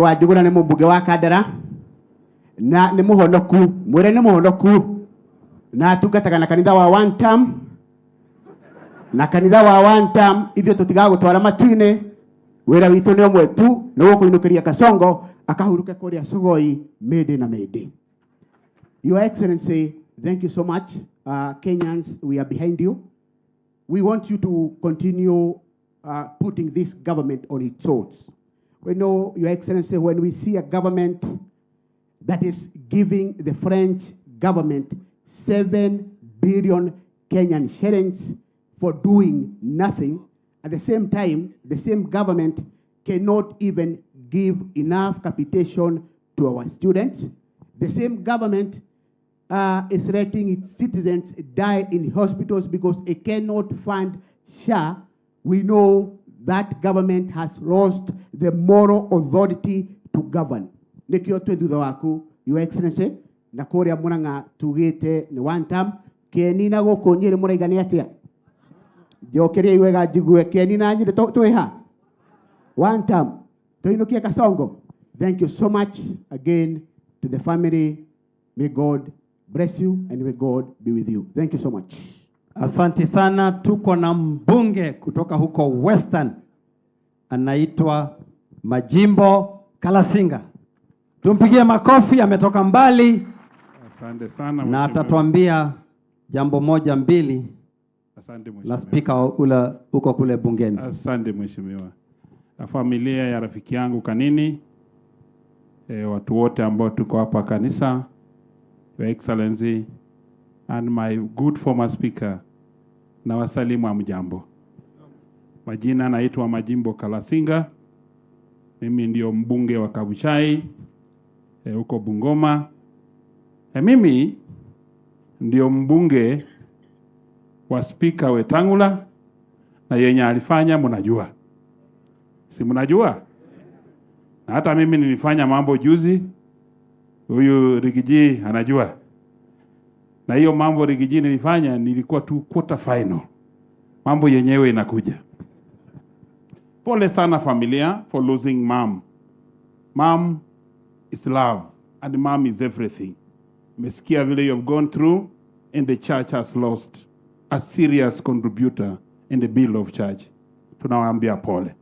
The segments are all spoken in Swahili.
Wajuguna ni mbunge wa Kandara na ni muhonoku, mwire ni muhonoku na tungataga na kanitha wa one term na kanitha wa one term ithio tutigaga gutwara matu-ini wira witu ni omwe tu ni gukuinukiria Kasongo akahuruke kuria Sugoi mede na mede. Your Excellency, thank you so much. Kenyans, we are behind you. We want you to continue putting this government on its toes. We know, Your Excellency, when we see a government that is giving the French government 7 billion Kenyan shillings for doing nothing, at the same time, the same government cannot even give enough capitation to our students. The same government is letting its citizens die in hospitals because it cannot fund SHA. We know that government has lost the moral authority to govern. Nikio twe thutha waku, Your Excellency, na kuria Murang'a tugite ni one term, Kieni na guku Nyeri muraigani atia? Jokeria iwega jigue Kieni na Nyeri twiha? One term. Tuinukie Kasongo. Thank you so much again to the family. May God bless you and may God be with you. Thank you so much. Asante sana. Tuko na mbunge kutoka huko Western, anaitwa Majimbo Kalasinga. Tumpigie makofi, ametoka mbali. Asante sana na atatuambia jambo moja mbili. Asante mheshimiwa. La speaker ule uko kule bungeni. Asante mheshimiwa. Familia ya rafiki yangu Kanini, watu wote ambao tuko hapa kanisa, Your Excellency and my good former speaker, na wasalimu amjambo. Majina naitwa Majimbo Kalasinga. Mimi ndio mbunge wa Kabuchai huko Bungoma. Mimi ndio mbunge wa speaker Wetangula na yenye alifanya mnajua. Si mnajua? Na hata mimi nilifanya mambo juzi, huyu Rigiji anajua. Na hiyo mambo Rigiji nilifanya nilikuwa tu quarter final. Mambo yenyewe inakuja. Pole sana familia for losing mom. Mom is love and mom is everything. Mesikia vile you have gone through and the church has lost a serious contributor in the bill of church. Tunawaambia pole.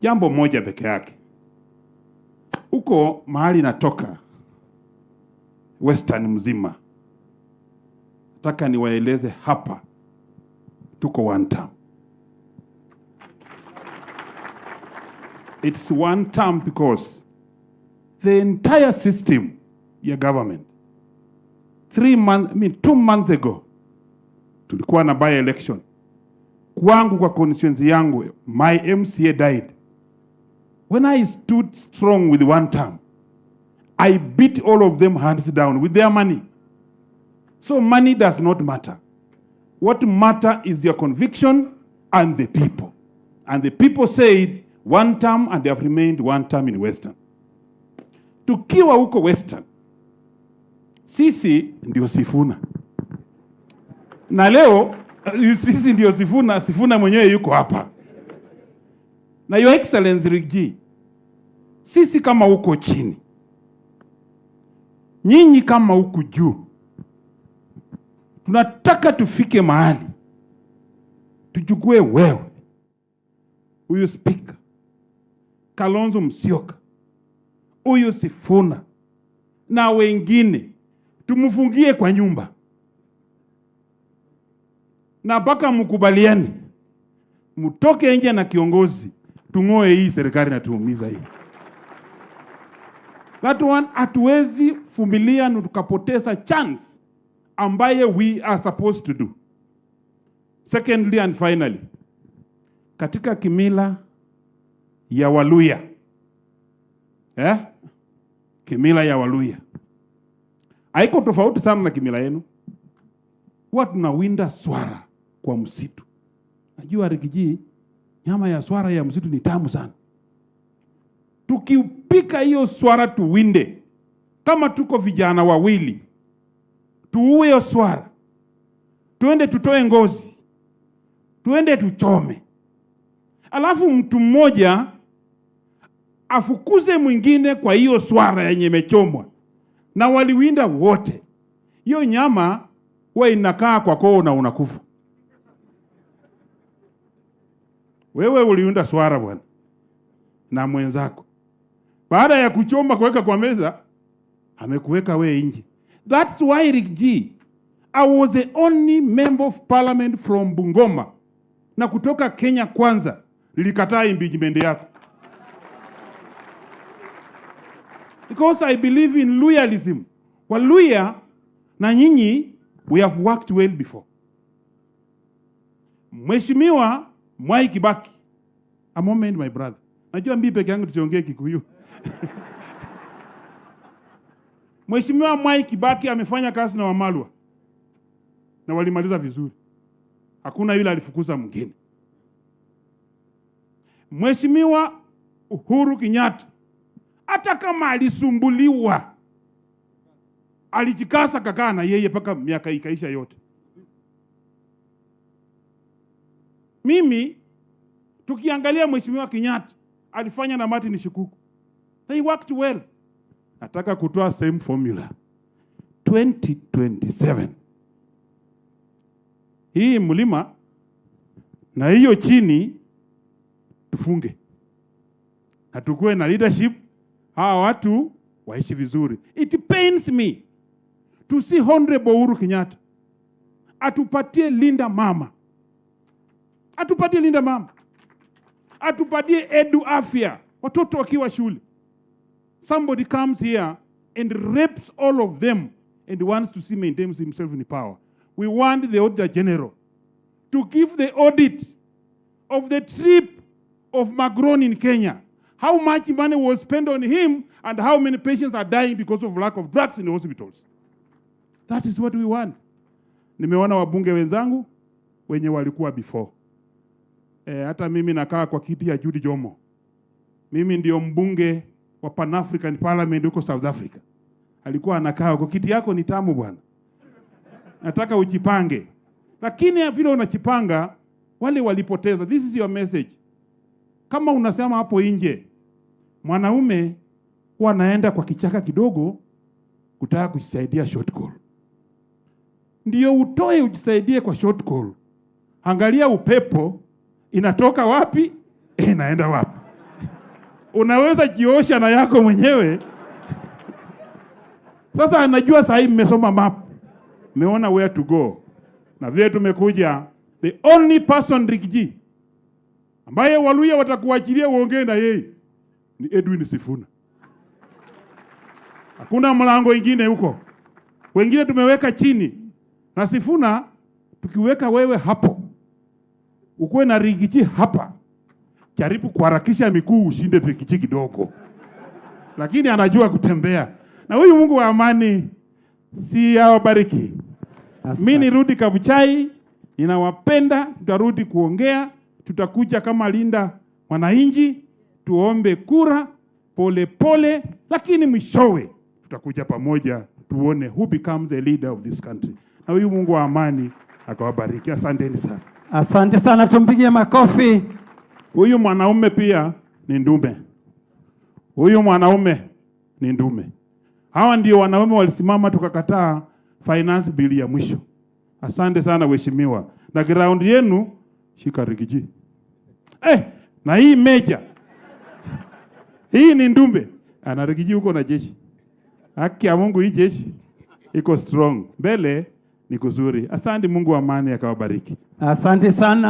Jambo moja peke yake. Uko mahali natoka Western mzima. Nataka niwaeleze hapa tuko one term. It's one term because the entire system ya government 2 months ago tulikuwa na by election. Kwangu kwa constituency yangu my MCA died. When I stood strong with one term, I beat all of them hands down with their money. So money does not matter. What matter is your conviction and the people. And the people said one term and they have remained one term in Western. Tukiwa huko Western, sisi ndio Sifuna. Na leo sisi ndio Sifuna, Sifuna mwenyewe yuko hapa. Na Your Excellency Rigiji, sisi kama huko chini, nyinyi kama huku juu, tunataka tufike mahali tuchukue wewe, huyu speaker Kalonzo Musyoka, huyu Sifuna na wengine, tumufungie kwa nyumba na mpaka mkubaliane mtoke nje na kiongozi, tung'oe hii serikali na tuumiza hii. That one hatuwezi vumilia na tukapoteza chance ambaye we are supposed to do. Secondly and finally, katika kimila ya Waluya, kimila ya Waluya haiko tofauti sana na kimila yenu. Huwa tunawinda swara kwa msitu. Najua Rigiji, nyama ya swara ya msitu ni tamu sana. Tukipika hiyo swara tuwinde, kama tuko vijana wawili, tuue hiyo swara, tuende tutoe ngozi, tuende tuchome. Alafu mtu mmoja afukuze mwingine kwa hiyo swara yenye imechomwa, na waliwinda wote. Hiyo nyama huwa inakaa kwa koo na unakufa. Wewe uliwinda swara bwana na mwenzako, baada ya kuchoma kuweka kwa meza, amekuweka we nje. That's why Rick G, I was the only member of parliament from Bungoma na kutoka Kenya Kwanza nilikataa impeachment yako. Because I believe in loyalism. Waluya na nyinyi, we have worked well before. Mheshimiwa Mwai Kibaki, a moment my brother. Najua mimi peke yangu tusiongee Kikuyu. Mheshimiwa Mwai Kibaki amefanya kazi na Wamalwa na walimaliza vizuri. Hakuna yule alifukuza mwingine. Mheshimiwa Uhuru Kenyatta, hata kama alisumbuliwa, alijikasa kakaa na yeye mpaka miaka ikaisha yote. Mimi tukiangalia Mheshimiwa Kenyatta alifanya na Martin Shikuku, they worked well. Nataka kutoa same formula 2027. Hii mlima na hiyo chini tufunge, na tukue na leadership, hawa watu waishi vizuri. It pains me to see Honorable Uhuru Kenyatta atupatie linda mama, atupatie linda mama, atupatie edu afya watoto wakiwa shule. Somebody comes here and rapes all of them and wants to see maintain himself in power. We want the Auditor General to give the audit of the trip of Macron in Kenya. How much money was spent on him and how many patients are dying because of lack of drugs in the hospitals. That is what we want. Nimeona wabunge wenzangu wenye walikuwa before. Hata mimi nakaa kwa kiti ya Judy Jomo. Mimi ndio mbunge wa Pan African Parliament huko South Africa. Alikuwa anakaa kwa kiti yako ni tamu bwana. Nataka ujipange. Lakini vile unachipanga, wale walipoteza. This is your message. Kama unasema hapo nje, mwanaume huwa anaenda kwa kichaka kidogo kutaka kujisaidia short call. Ndio utoe ujisaidie kwa short call. Angalia upepo inatoka wapi, inaenda wapi. Unaweza jiosha na yako mwenyewe. Sasa anajua sahi mmesoma map. Meona where to go. Na vile tumekuja, the only person Rick G ambaye Waluya watakuachilia uongee na yeye ni Edwin Sifuna. Hakuna mlango ingine huko. Wengine tumeweka chini. Na Sifuna tukiweka wewe hapo, ukuwe na Rick G hapa, jaribu kuharakisha miguu ushinde Rick G kidogo. Lakini anajua kutembea. Na huyu Mungu wa amani si awabariki. Mimi nirudi Kabuchai, ninawapenda, tutarudi kuongea, tutakuja kama linda wananchi, tuombe kura pole pole, lakini mwishowe tutakuja pamoja tuone who becomes the leader of this country. Na huyu Mungu wa amani akawabariki. Asanteni sana. Asante sana, tumpigie makofi. Huyu mwanaume pia ni ndume. Huyu mwanaume ni ndume. Hawa ndio wanaume walisimama tukakataa finance bill ya mwisho. Asante sana waheshimiwa. Na ground yenu shika Rick G. Na hii meja. Hii ni ndumbe. Ana Rick G huko na jeshi. Haki ya Mungu, hii jeshi iko strong. Mbele ni kuzuri. Asante, Mungu wa amani akawabariki. Asante sana.